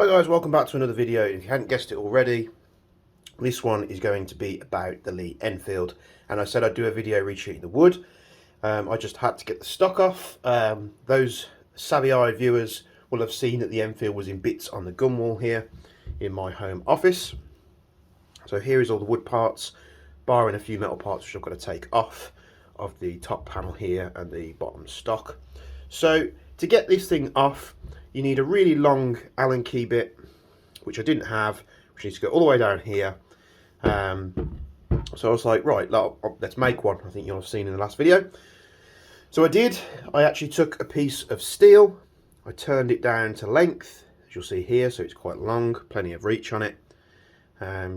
Hi guys, welcome back to another video. If you hadn't guessed it already, this one is going to be about the Lee Enfield. And I said I'd do a video retreating the wood. I just had to get the stock off. Those savvy-eyed viewers will have seen that the Enfield was in bits on the gun wall here in my home office. So here is all the wood parts, barring a few metal parts which I've got to take off of the top panel here and the bottom stock. So to get this thing off, you need a really long Allen key bit, which I didn't have, which needs to go all the way down here. So I was like, right, let's make one. I think you'll have seen in the last video. So I did. I actually took a piece of steel. I turned it down to length, as you'll see here, so it's quite long, plenty of reach on it.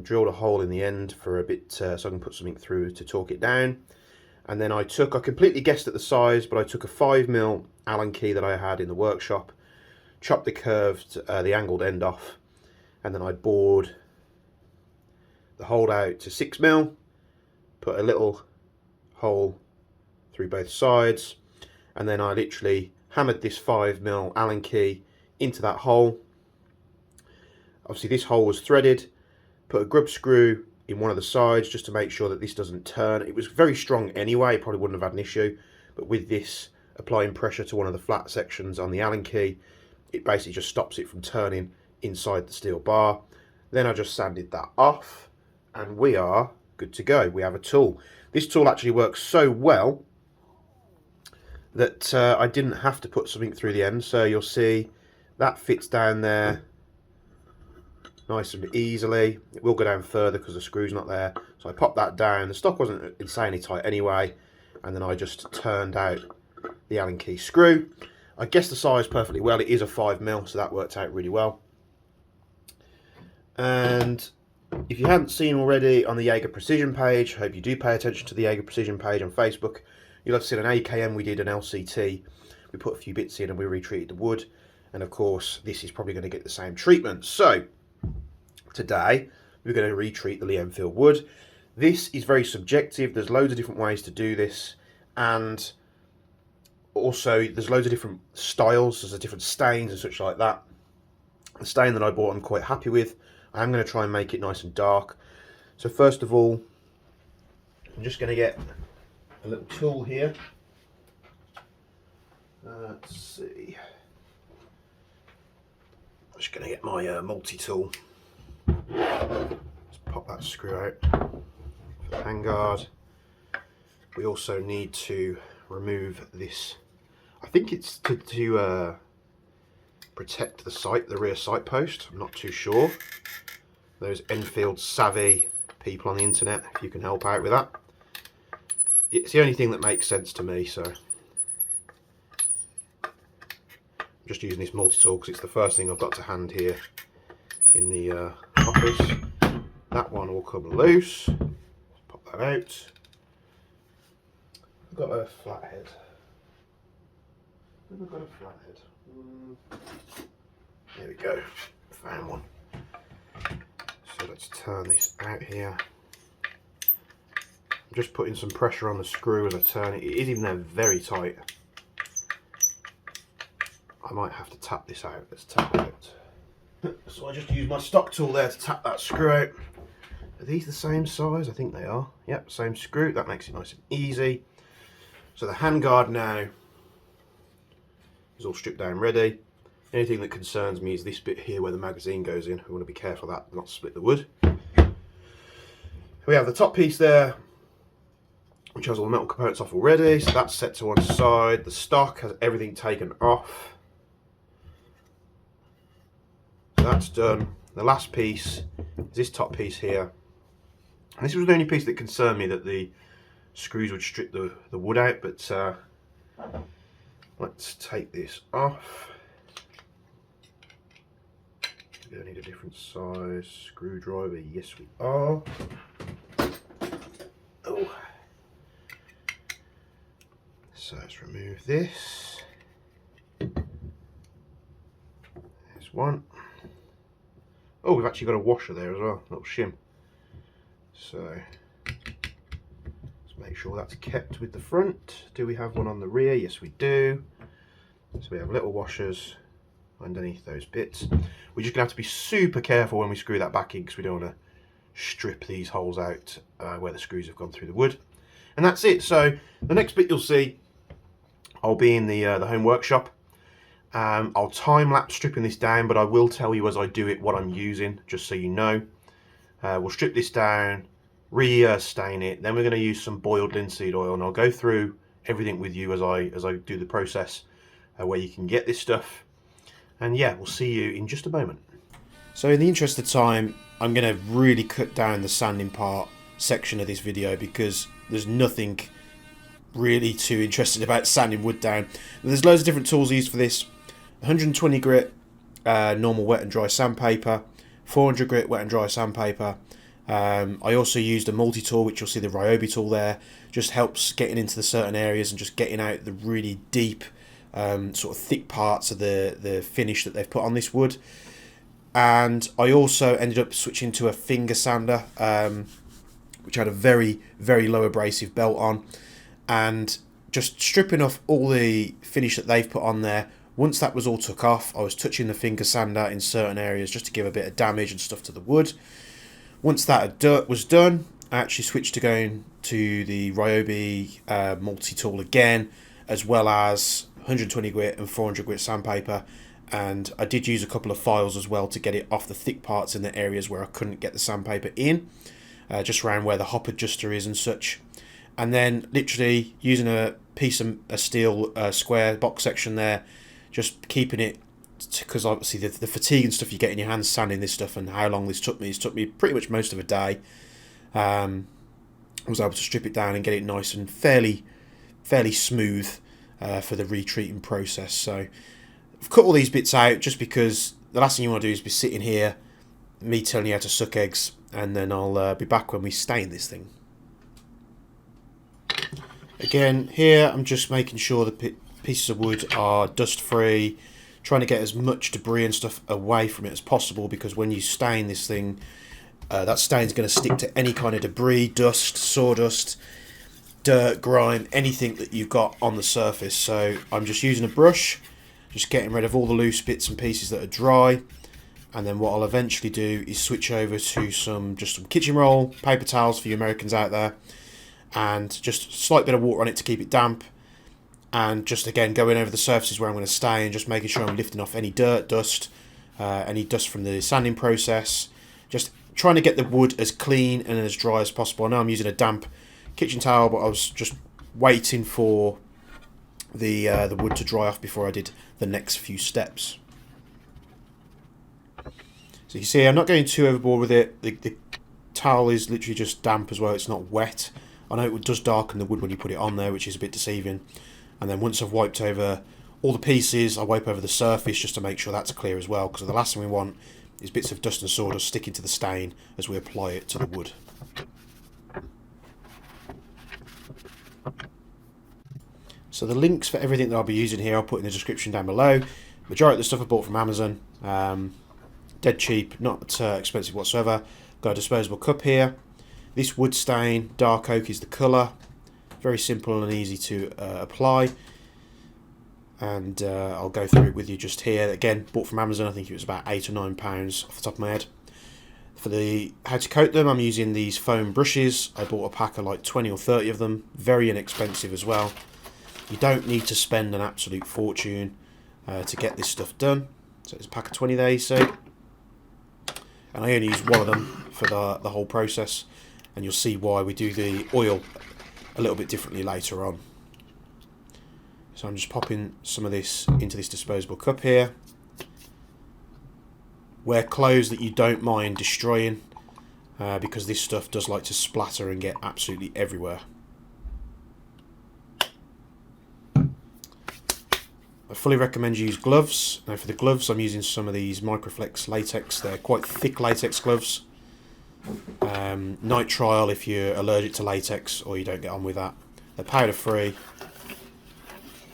Drilled a hole in the end for a bit so I can put something through to torque it down. And then I completely guessed at the size, but I took a 5mm Allen key that I had in the workshop, chopped the angled end off, and then I bored the hole out to 6mm, put a little hole through both sides, and then I literally hammered this 5mm Allen key into that hole. Obviously this hole was threaded, put a grub screw in one of the sides just to make sure that this doesn't turn. It was very strong anyway, probably wouldn't have had an issue, but with this applying pressure to one of the flat sections on the Allen key, it basically just stops it from turning inside the steel bar. Then I just sanded that off and we are good to go. We have a tool. This tool actually works so well that I didn't have to put something through the end. So you'll see that fits down there nice and easily. It will go down further because the screw's not there. So I popped that down. The stock wasn't insanely tight anyway. And then I just turned out the Allen key screw. I guessed the size perfectly well. It is a 5mm, so that worked out really well. And if you haven't seen already on the Jaeger Precision page, I hope you do pay attention to the Jaeger Precision page on Facebook. You'll have seen an AKM we did, an LCT. We put a few bits in and we retreated the wood. And of course, this is probably going to get the same treatment. So today, we're going to retreat the Lee Enfield wood. This is very subjective. There's loads of different ways to do this. And also, there's loads of different styles. There's different stains and such like that. The stain that I bought, I'm quite happy with. I'm going to try and make it nice and dark. So first of all, I'm just going to get a little tool here. Let's see. I'm just going to get my multi-tool. Just pop that screw out for the handguard. We also need to remove this. I think it's to protect the rear sight post. I'm not too sure. Those Enfield savvy people on the internet, if you can help out with that. It's the only thing that makes sense to me, so I'm just using this multi-tool because it's the first thing I've got to hand here in the office. That one will come loose. Pop that out. I've got a flathead. I've got a flathead. There we go. Found one. So let's turn this out here. I'm just putting some pressure on the screw as I turn it. It is in there very tight. I might have to tap this out. Let's tap it out. So I just use my stock tool there to tap that screw out. Are these the same size? I think they are. Yep, same screw. That makes it nice and easy. So the handguard now is all stripped down ready. Anything that concerns me is this bit here where the magazine goes in. We want to be careful that not split the wood. We have the top piece there, which has all the metal components off already, so that's set to one side. The stock has everything taken off. So that's done. The last piece is this top piece here. And this was the only piece that concerned me, that the screws would strip the wood out, but let's take this off. We're going to need a different size screwdriver. Yes, we are. Oh. So let's remove this. There's one. Oh, we've actually got a washer there as well, a little shim. So let's make sure that's kept with the front. Do we have one on the rear? Yes, we do. So we have little washers underneath those bits. We're just going to have to be super careful when we screw that back in because we don't want to strip these holes out where the screws have gone through the wood. And that's it. So the next bit you'll see, I'll be in the home workshop. I'll time-lapse stripping this down, but I will tell you as I do it what I'm using, just so you know. We'll strip this down, re-stain it, then we're going to use some boiled linseed oil, and I'll go through everything with you as I do the process where you can get this stuff. And yeah, we'll see you in just a moment. So in the interest of time, I'm going to really cut down the sanding part section of this video because there's nothing really too interesting about sanding wood down. There's loads of different tools used for this. 120 grit normal wet and dry sandpaper, 400 grit wet and dry sandpaper. I also used a multi-tool, which you'll see the Ryobi tool there. Just helps getting into the certain areas and just getting out the really deep sort of thick parts of the finish that they've put on this wood. And I also ended up switching to a finger sander, which had a very, very low abrasive belt on, and just stripping off all the finish that they've put on there. Once that was all took off, I was touching the finger sander in certain areas just to give a bit of damage and stuff to the wood. Once that was done, I actually switched to going to the Ryobi multi-tool again, as well as 120 grit and 400 grit sandpaper. And I did use a couple of files as well to get it off the thick parts in the areas where I couldn't get the sandpaper in, just around where the hop adjuster is and such. And then literally using a piece of a steel square box section there, just keeping it, because obviously the fatigue and stuff you get in your hands sanding this stuff, and how long this took me, pretty much most of a day. I was able to strip it down and get it nice and fairly smooth for the retreating process. So I've cut all these bits out just because the last thing you want to do is be sitting here, me telling you how to suck eggs, and then I'll be back when we stain this thing. Again, here I'm just making sure the pieces of wood are dust free, trying to get as much debris and stuff away from it as possible, because when you stain this thing, that stain's going to stick to any kind of debris, dust, sawdust, dirt, grime, anything that you've got on the surface. So I'm just using a brush, just getting rid of all the loose bits and pieces that are dry, and then what I'll eventually do is switch over to some kitchen roll, paper towels for you Americans out there, and just a slight bit of water on it to keep it damp, and just again going over the surfaces where I'm going to stain, just making sure I'm lifting off any dirt, dust, any dust from the sanding process, just trying to get the wood as clean and as dry as possible. I know I'm using a damp kitchen towel, but I was just waiting for the wood to dry off before I did the next few steps. So you see I'm not going too overboard with it. The towel is literally just damp as well, it's not wet. I know it does darken the wood when you put it on there, which is a bit deceiving. And then once I've wiped over all the pieces, I wipe over the surface just to make sure that's clear as well, because the last thing we want is bits of dust and sawdust sticking to the stain as we apply it to the wood. So the links for everything that I'll be using here I'll put in the description down below. Majority of the stuff I bought from Amazon, dead cheap, not expensive whatsoever. Got a disposable cup here. This wood stain, dark oak, is the colour. Very simple and easy to apply. And I'll go through it with you just here. Again, bought from Amazon. I think it was about £8 or £9 off the top of my head. For the how to coat them, I'm using these foam brushes. I bought a pack of like 20 or 30 of them. Very inexpensive as well. You don't need to spend an absolute fortune to get this stuff done. So it's a pack of 20 there, you see. And I only use one of them for the whole process. And you'll see why we do the oil a little bit differently later on. So I'm just popping some of this into this disposable cup here. Wear clothes that you don't mind destroying, because this stuff does like to splatter and get absolutely everywhere. I fully recommend you use gloves. Now for the gloves, I'm using some of these Microflex latex. They're quite thick latex gloves. Nitrile if you're allergic to latex or you don't get on with that. They're powder free,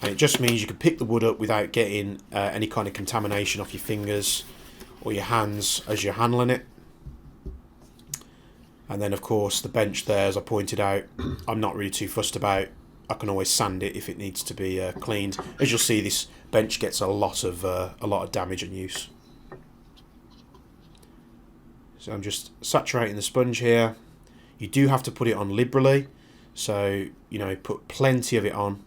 and it just means you can pick the wood up without getting any kind of contamination off your fingers or your hands as you're handling it. And then of course the bench there, as I pointed out, I'm not really too fussed about I can always sand it if it needs to be cleaned. As you'll see, this bench gets a lot of damage and use. So I'm just saturating the sponge here. You do have to put it on liberally, so you know, put plenty of it on.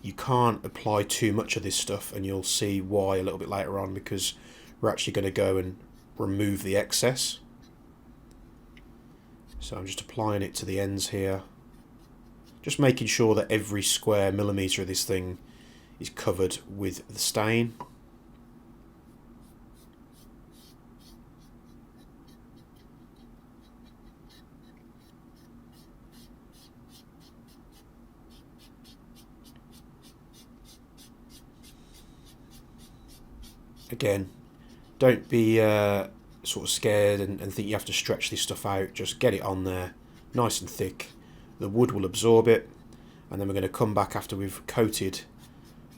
You can't apply too much of this stuff, and you'll see why a little bit later on, because we're actually going to go and remove the excess. So I'm just applying it to the ends here, just making sure that every square millimetre of this thing is covered with the stain. Again, don't be sort of scared and think you have to stretch this stuff out. Just get it on there nice and thick. The wood will absorb it, and then we're going to come back after we've coated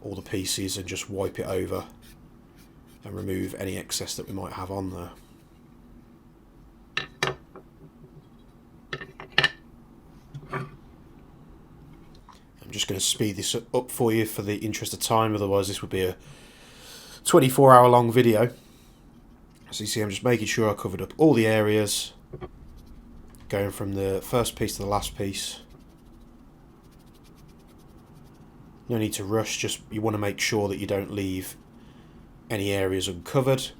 all the pieces and just wipe it over and remove any excess that we might have on there. I'm just going to speed this up for you for the interest of time, otherwise this would be a 24-hour long video. So you see, I'm just making sure I covered up all the areas, going from the first piece to the last piece. No need to rush, just you want to make sure that you don't leave any areas uncovered.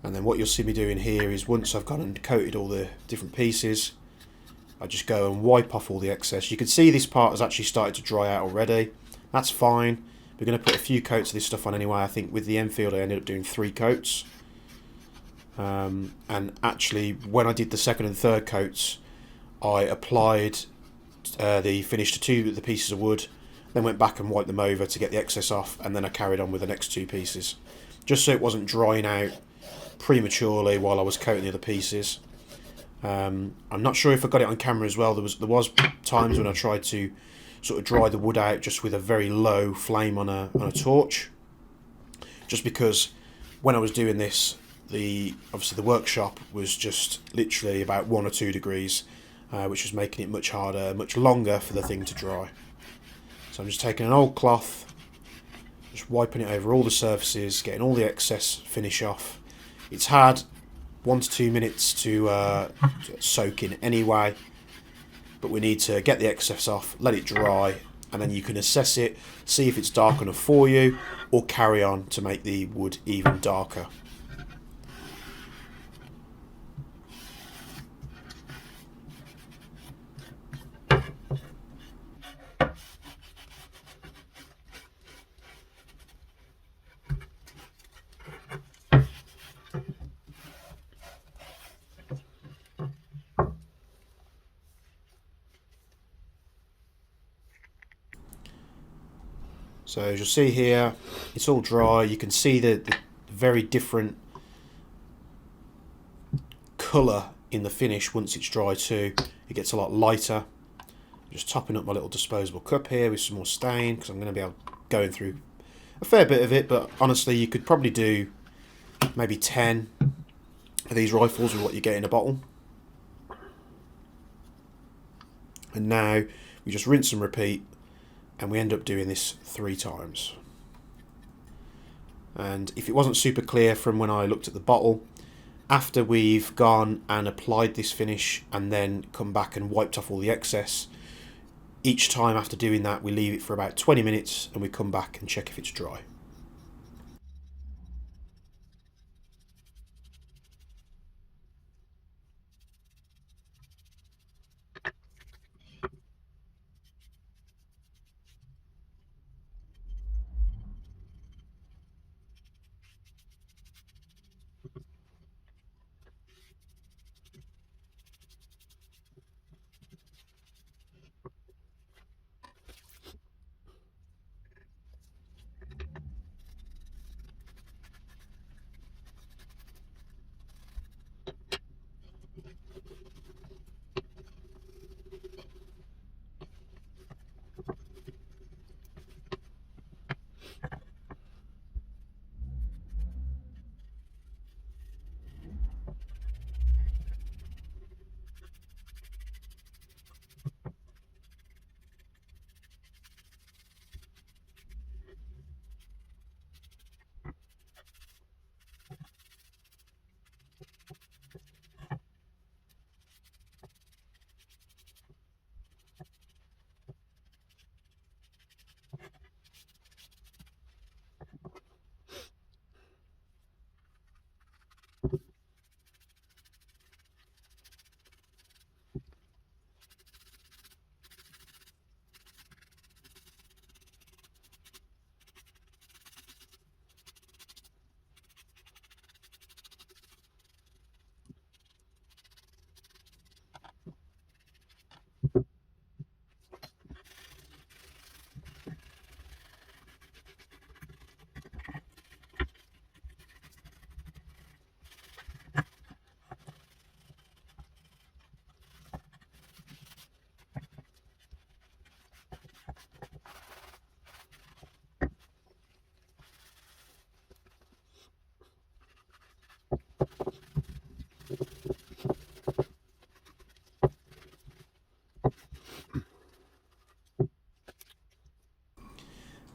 And then what you'll see me doing here is, once I've gone and coated all the different pieces, I just go and wipe off all the excess. You can see this part has actually started to dry out already. That's fine. We're going to put a few coats of this stuff on anyway. I think with the Enfield I ended up doing 3 coats. And actually when I did the second and third coats, I applied the finish to 2 of the pieces of wood, then went back and wiped them over to get the excess off, and then I carried on with the next 2 pieces, just so it wasn't drying out prematurely while I was coating the other pieces. I'm not sure if I got it on camera as well. There was times when I tried to sort of dry the wood out just with a very low flame on a torch, just because when I was doing this, obviously the workshop was just literally about 1 or 2 degrees, which was making it much harder, much longer for the thing to dry. So I'm just taking an old cloth, just wiping it over all the surfaces, getting all the excess finish off. It's had 1 to 2 minutes to soak in anyway, but we need to get the excess off, let it dry, and then you can assess it, see if it's dark enough for you, or carry on to make the wood even darker. So as you'll see here, it's all dry. You can see the very different colour in the finish once it's dry too. It gets a lot lighter. Just topping up my little disposable cup here with some more stain, because I'm going to be going through a fair bit of it, but honestly you could probably do maybe 10 of these rifles with what you get in a bottle. And now we just rinse and repeat, and we end up doing this 3 times. And if it wasn't super clear from when I looked at the bottle, after we've gone and applied this finish and then come back and wiped off all the excess, each time after doing that we leave it for about 20 minutes and we come back and check if it's dry.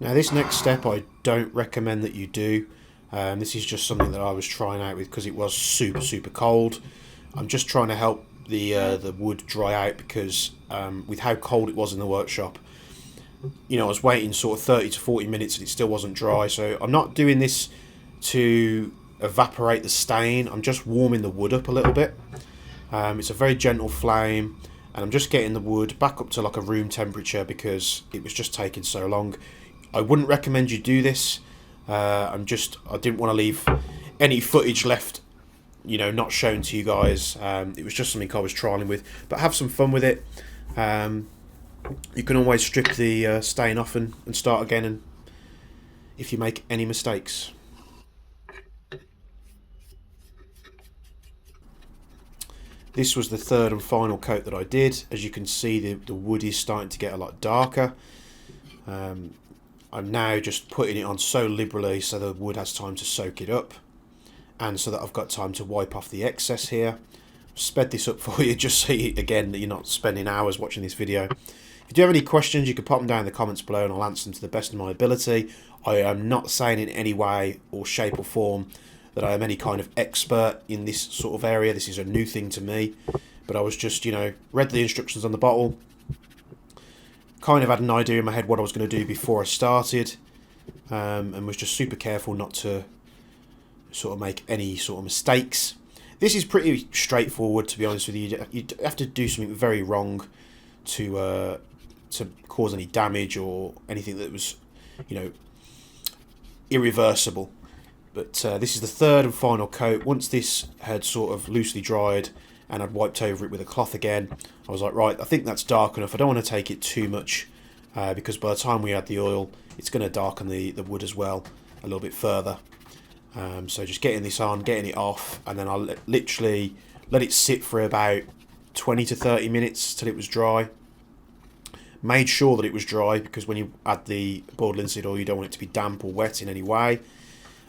Now this next step I don't recommend that you do. This is just something that I was trying out with because it was super cold. I'm just trying to help the wood dry out because with how cold it was in the workshop, you know, I was waiting sort of 30 to 40 minutes and it still wasn't dry. So I'm not doing this to evaporate the stain. I'm just warming the wood up a little bit. It's a very gentle flame, and I'm just getting the wood back up to like a room temperature because it was just taking so long. I wouldn't recommend you do this. I didn't want to leave any footage left, you know, not shown to you guys. It was just something I was trialing with, but have some fun with it. You can always strip the stain off and start again, and if you make any mistakes. This was the third and final coat that I did. As you can see, the wood is starting to get a lot darker. I'm now just putting it on so liberally so the wood has time to soak it up, and so that I've got time to wipe off the excess here. Sped this up for you just so you, again, that you're not spending hours watching this video. If you do have any questions, you can pop them down in the comments below and I'll answer them to the best of my ability. I am not saying in any way or shape or form that I am any kind of expert in this sort of area. This is a new thing to me, but I was just, you know, read the instructions on the bottle, kind of had an idea in my head what I was going to do before I started, and was just super careful not to sort of make any sort of mistakes. This is pretty straightforward, to be honest with you. You have to do something very wrong to cause any damage or anything that was, you know, irreversible. But this is the third and final coat. Once this had sort of loosely dried and I'd wiped over it with a cloth again, I was like, right, I think that's dark enough. I don't want to take it too much because by the time we add the oil, it's going to darken the wood as well a little bit further. So just getting this on, getting it off, and then I'll literally let it sit for about 20 to 30 minutes till it was dry. Made sure that it was dry, because when you add the boiled linseed oil, you don't want it to be damp or wet in any way.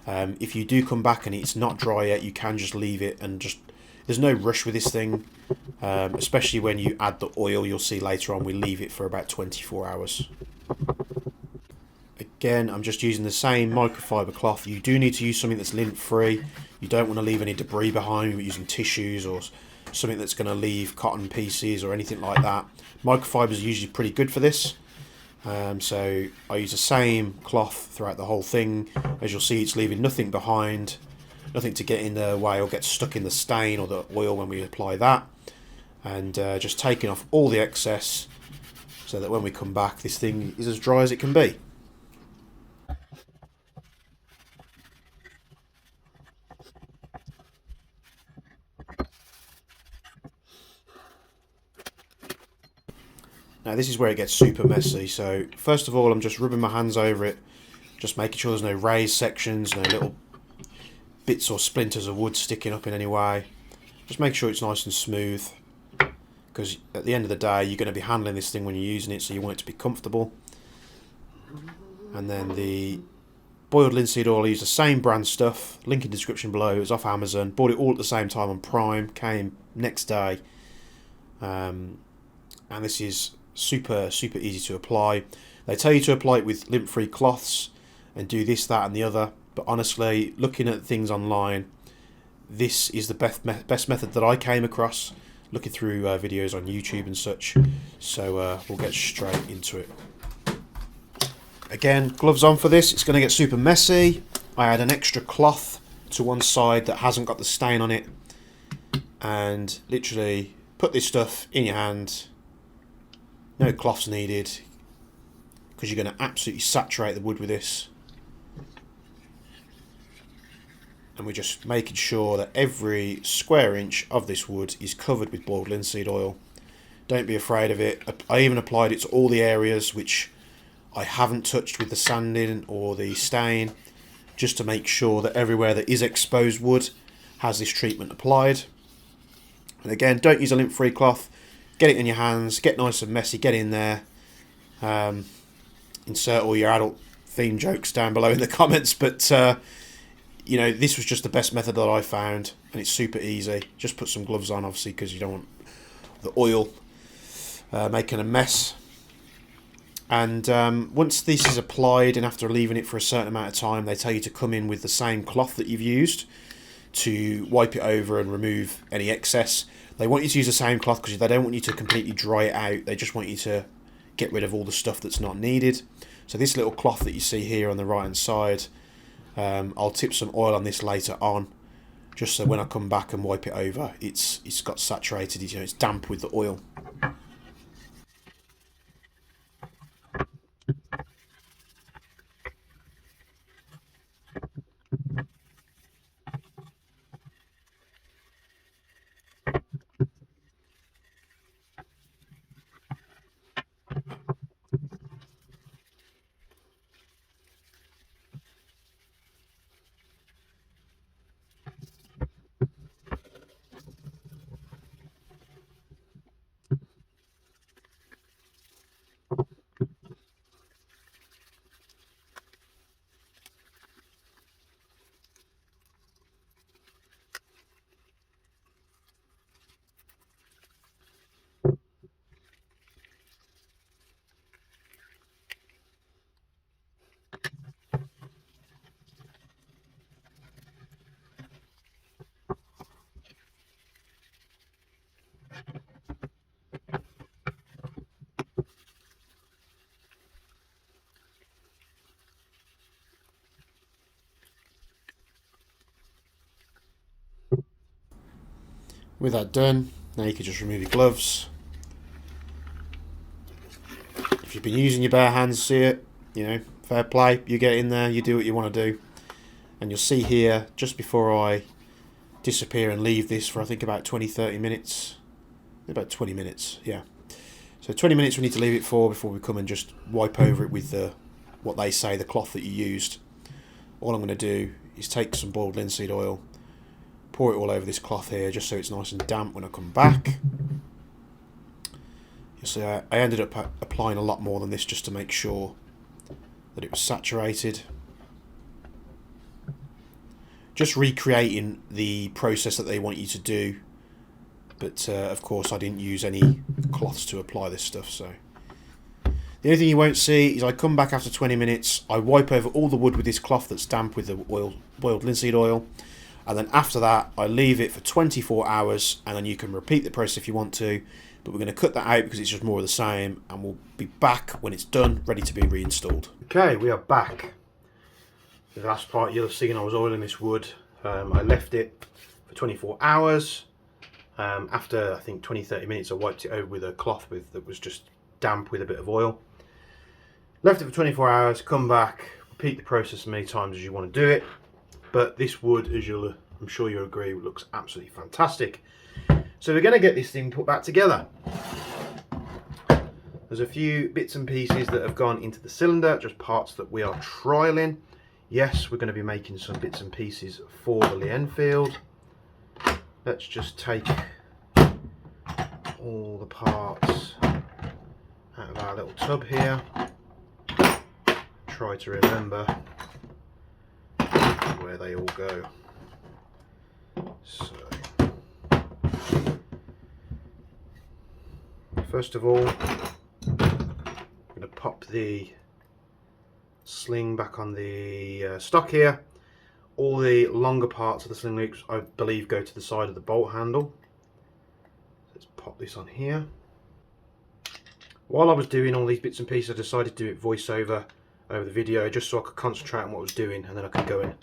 If you do come back and it's not dry yet, you can just leave it, and just, there's no rush with this thing, especially when you add the oil. You'll see later on we leave it for about 24 hours. Again, I'm just using the same microfiber cloth. You do need to use something that's lint free. You don't want to leave any debris behind. We're using tissues or something that's going to leave cotton pieces or anything like that. Microfibers are usually pretty good for this. So I use the same cloth throughout the whole thing. As you'll see, it's leaving nothing behind, nothing to get in the way or get stuck in the stain or the oil when we apply that. And just taking off all the excess so that when we come back, this thing is as dry as it can be. Now this is where it gets super messy. So first of all, I'm just rubbing my hands over it, just making sure there's no raised sections, no little bits or splinters of wood sticking up in any way. Just make sure it's nice and smooth, because at the end of the day, you're going to be handling this thing when you're using it, so you want it to be comfortable. And then the boiled linseed oil, I use the same brand stuff, link in the description below. It was off Amazon, bought it all at the same time on Prime, came next day. And this is super easy to apply. They tell you to apply it with lint-free cloths and do this, that and the other, but honestly, looking at things online, this is the best method that I came across looking through videos on YouTube and such. So we'll get straight into it. Again, gloves on for this. It's going to get super messy. I had an extra cloth to one side that hasn't got the stain on it, and literally put this stuff in your hand. No cloths needed, because you're going to absolutely saturate the wood with this. And we're just making sure that every square inch of this wood is covered with boiled linseed oil. Don't be afraid of it. I even applied it to all the areas which I haven't touched with the sanding or the stain, just to make sure that everywhere that is exposed wood has this treatment applied. And again, don't use a lint-free cloth. Get it in your hands, get nice and messy, get in there. Insert all your adult theme jokes down below in the comments, but you know, this was just the best method that I found, and it's super easy. Just put some gloves on, obviously, because you don't want the oil making a mess. And once this is applied, and after leaving it for a certain amount of time, they tell you to come in with the same cloth that you've used to wipe it over and remove any excess. They want you to use the same cloth because they don't want you to completely dry it out. They just want you to get rid of all the stuff that's not needed. So this little cloth that you see here on the right hand side, I'll tip some oil on this later on, just so when I come back and wipe it over, it's got saturated, you know, it's damp with the oil. With that done, now you can just remove your gloves. If you've been using your bare hands, see it, you know, fair play. You get in there, you do what you want to do. And you'll see here, just before I disappear and leave this for I think about 20-30 minutes, about 20 minutes, yeah. So 20 minutes we need to leave it for before we come and just wipe over it with the, what they say, the cloth that you used. All I'm going to do is take some boiled linseed oil, pour it all over this cloth here just so it's nice and damp when I come back. You see I ended up applying a lot more than this just to make sure that it was saturated. Just recreating the process that they want you to do, but of course I didn't use any cloths to apply this stuff. So the only thing you won't see is I come back after 20 minutes, I wipe over all the wood with this cloth that's damp with the boiled linseed oil, and then after that I leave it for 24 hours, and then you can repeat the process if you want to, but we're going to cut that out because it's just more of the same, and we'll be back when it's done, ready to be reinstalled. Okay, we are back. The last part you'll have seen I was oiling this wood. I left it for 24 hours. After I think 20-30 minutes I wiped it over with a cloth that was just damp with a bit of oil. Left it for 24 hours, come back, repeat the process as many times as you want to do it. But this wood, as I'm sure you'll agree, looks absolutely fantastic. So we're going to get this thing put back together. There's a few bits and pieces that have gone into the cylinder, just parts that we are trialing. Yes, we're going to be making some bits and pieces for the Lee Enfield. Let's just take all the parts out of our little tub here. Try to remember where they all go. So, first of all, I'm going to pop the sling back on the stock here. All the longer parts of the sling loops, I believe, go to the side of the bolt handle. Let's pop this on here. While I was doing all these bits and pieces, I decided to do it voiceover over the video just so I could concentrate on what I was doing, and then I could go and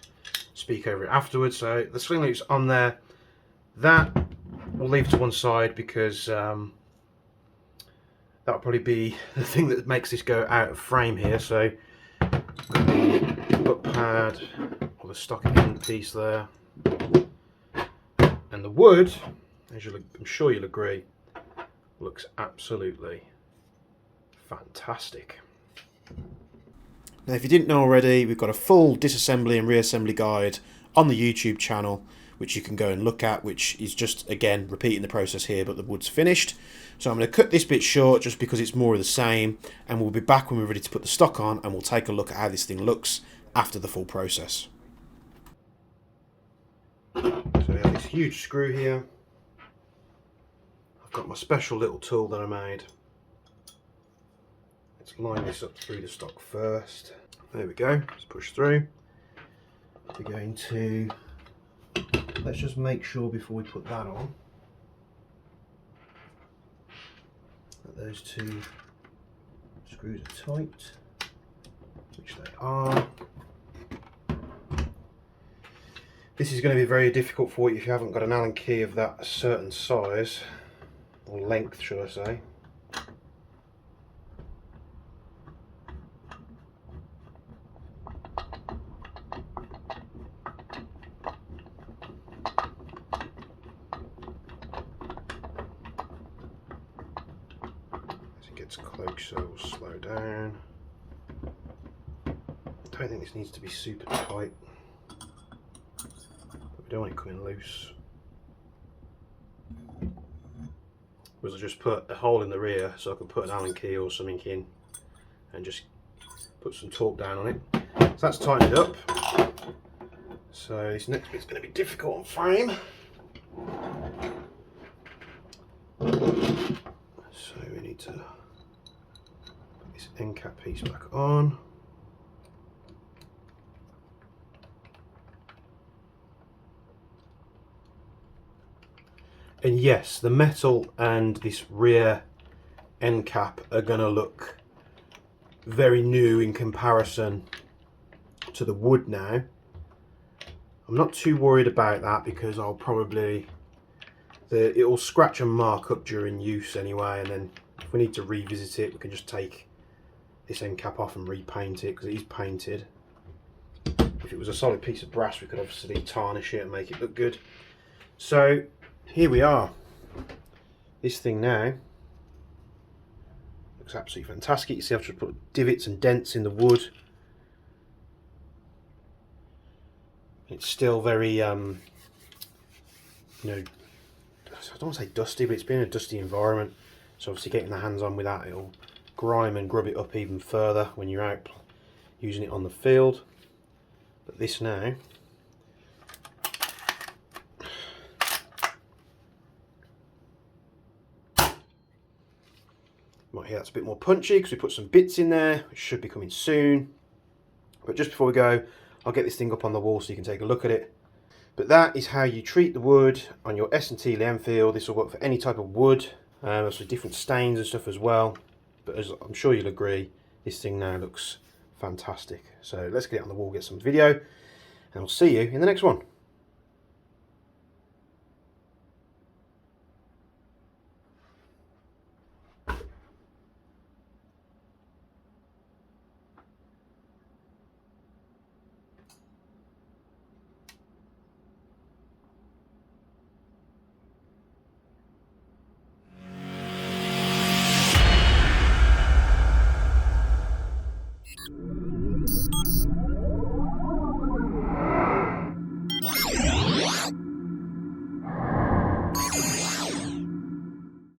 speak over it afterwards. So the sling loops on there, that we'll leave to one side because that'll probably be the thing that makes this go out of frame here. So butt pad, or the stock end piece there, and the wood, as I'm sure you'll agree, looks absolutely fantastic. Now, if you didn't know already, we've got a full disassembly and reassembly guide on the YouTube channel, which you can go and look at, which is just, again, repeating the process here, but the wood's finished. So I'm going to cut this bit short just because it's more of the same, and we'll be back when we're ready to put the stock on, and we'll take a look at how this thing looks after the full process. So we have this huge screw here. I've got my special little tool that I made. Let's line this up through the stock first. There we go, let's push through. We're going to, let's just make sure before we put that on that those two screws are tight, which they are. This is going to be very difficult for you if you haven't got an Allen key of that certain size, or length should I say. Close, so we'll slow down. I don't think this needs to be super tight, but we don't want it coming loose. Was I just put a hole in the rear so I can put an Allen key or something in and just put some torque down on it. So that's tightened up. So this next bit's going to be difficult on frame. So we need to end cap piece back on. And yes, the metal and this rear end cap are going to look very new in comparison to the wood now. I'm not too worried about that because I'll probably, it will scratch and mark up during use anyway, and then if we need to revisit it we can just take this end cap off and repaint it because it is painted. If it was a solid piece of brass we could obviously tarnish it and make it look good. So here we are. This thing now looks absolutely fantastic. You see I've just put divots and dents in the wood. It's still very you know, I don't want to say dusty, but it's been a dusty environment. So obviously getting the hands on with that, it'll grime and grub it up even further when you're out using it on the field. But this now, you might hear that's a bit more punchy because we put some bits in there, which should be coming soon. But just before we go, I'll get this thing up on the wall so you can take a look at it. But that is how you treat the wood on your S&T Lee Enfield. This will work for any type of wood. There's different stains and stuff as well. But as I'm sure you'll agree, this thing now looks fantastic. So let's get it on the wall, get some video, and I'll see you in the next one.